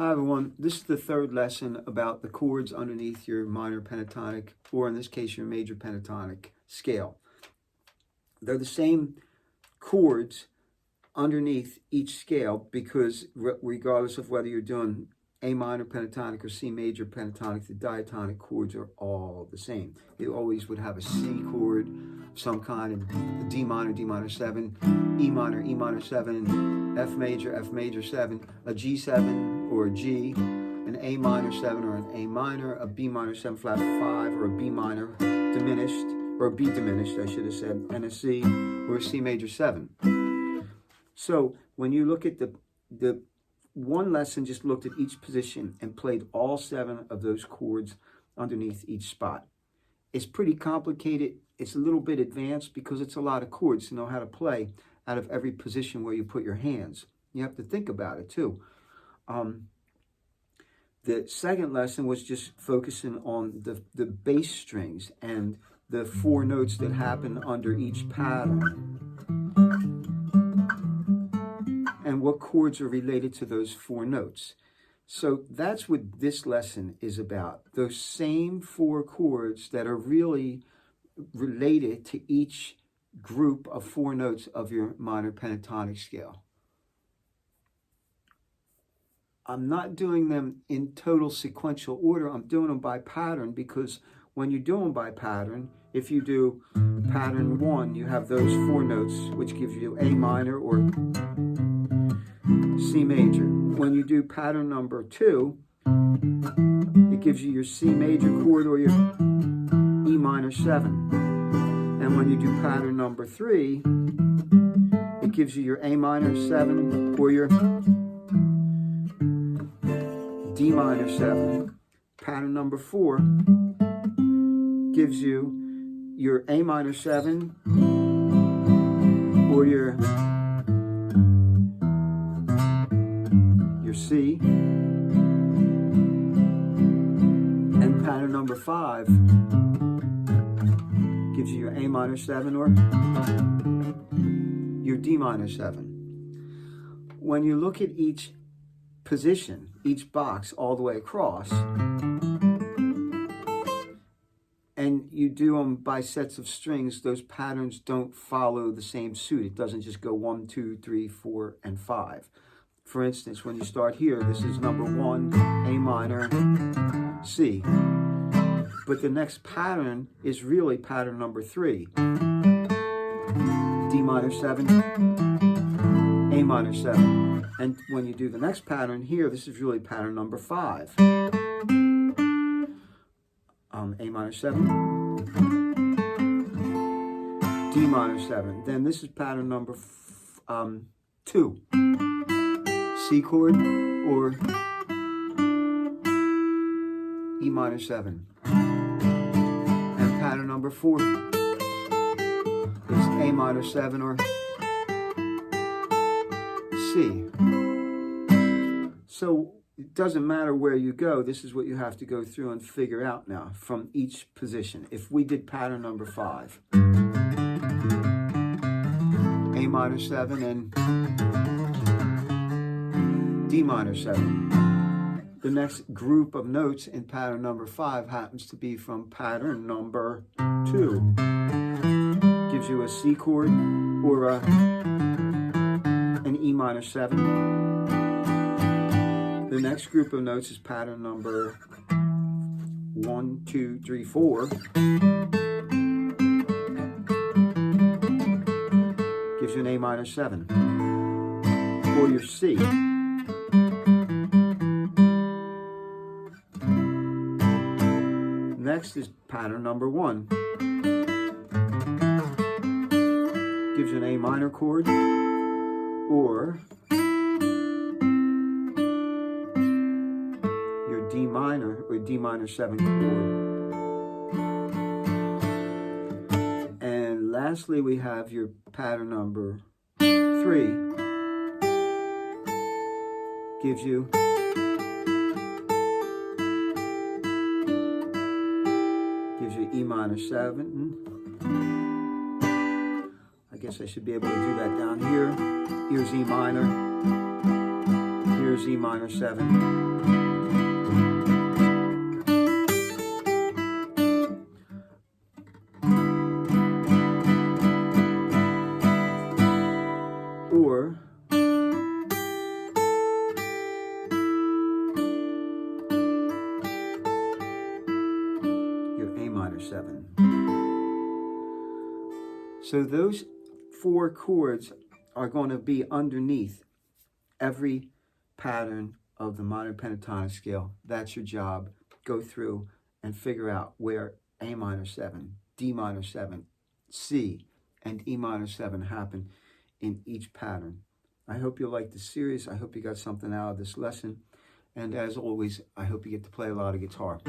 Hi everyone, this is the third lesson about the chords underneath your minor pentatonic, or in this case your major pentatonic scale. They're the same chords underneath each scale because regardless of whether you're doing A minor pentatonic or C major pentatonic, the diatonic chords are all the same. You always would have a C chord of some kind, a D minor 7, E minor 7, F major 7, a G7 or a G, an A minor 7 or an A minor, a B minor 7 flat 5 or a B minor diminished, or a B diminished I should have said, and a C or a C major 7. So when you look at the one lesson, just looked at each position and played all 7 of those chords underneath each spot. It's pretty complicated. It's a little bit advanced because it's a lot of chords to know how to play out of every position where you put your hands. You have to think about it too. The second lesson was just focusing on the bass strings and the 4 notes that happen under each pattern, and what chords are related to those 4 notes. So that's what this lesson is about. Those same 4 chords that are really related to each group of 4 notes of your minor pentatonic scale. I'm not doing them in total sequential order. I'm doing them by pattern because when you do them by pattern, if you do pattern 1, you have those 4 notes, which gives you A minor or C major. When you do pattern number 2, it gives you your C major chord or your E minor 7. And when you do pattern number 3, it gives you your A minor 7 or your D minor 7. Pattern number 4 gives you your A minor 7 or your C, and pattern number 5 gives you your A minor 7 or your D minor 7. When you look at each position, each box all the way across, and you do them by sets of strings, those patterns don't follow the same suit. It doesn't just go 1, 2, 3, 4, and 5. For instance, when you start here, this is number 1, A minor, C. But the next pattern is really pattern number 3. D minor 7, A minor 7. And when you do the next pattern here, this is really pattern number 5. A minor 7, D minor 7. Then this is pattern number 2. C chord or E minor 7. And pattern number 4 is A minor 7 or C. So it doesn't matter where you go. This is what you have to go through and figure out now from each position. If we did pattern number 5, A minor 7 and D minor 7. The next group of notes in pattern number 5 happens to be from pattern number 2. Gives you a C chord or an E minor 7. The next group of notes is pattern number 1, 2, 3, 4. Gives you an A minor 7 or your C. Next is pattern number 1. Gives you an A minor chord or your D minor or D minor 7 chord. And lastly, we have your pattern number 3. Gives you E minor 7. I guess I should be able to do that down here. Here's E minor. Here's Here's E minor 7. Or your A minor 7. So those 4 chords are going to be underneath every pattern of the minor pentatonic scale. That's your job. Go through and figure out where A minor 7, D minor 7, C, and E minor 7 happen in each pattern. I hope you like this series. I hope you got something out of this lesson. And as always, I hope you get to play a lot of guitar.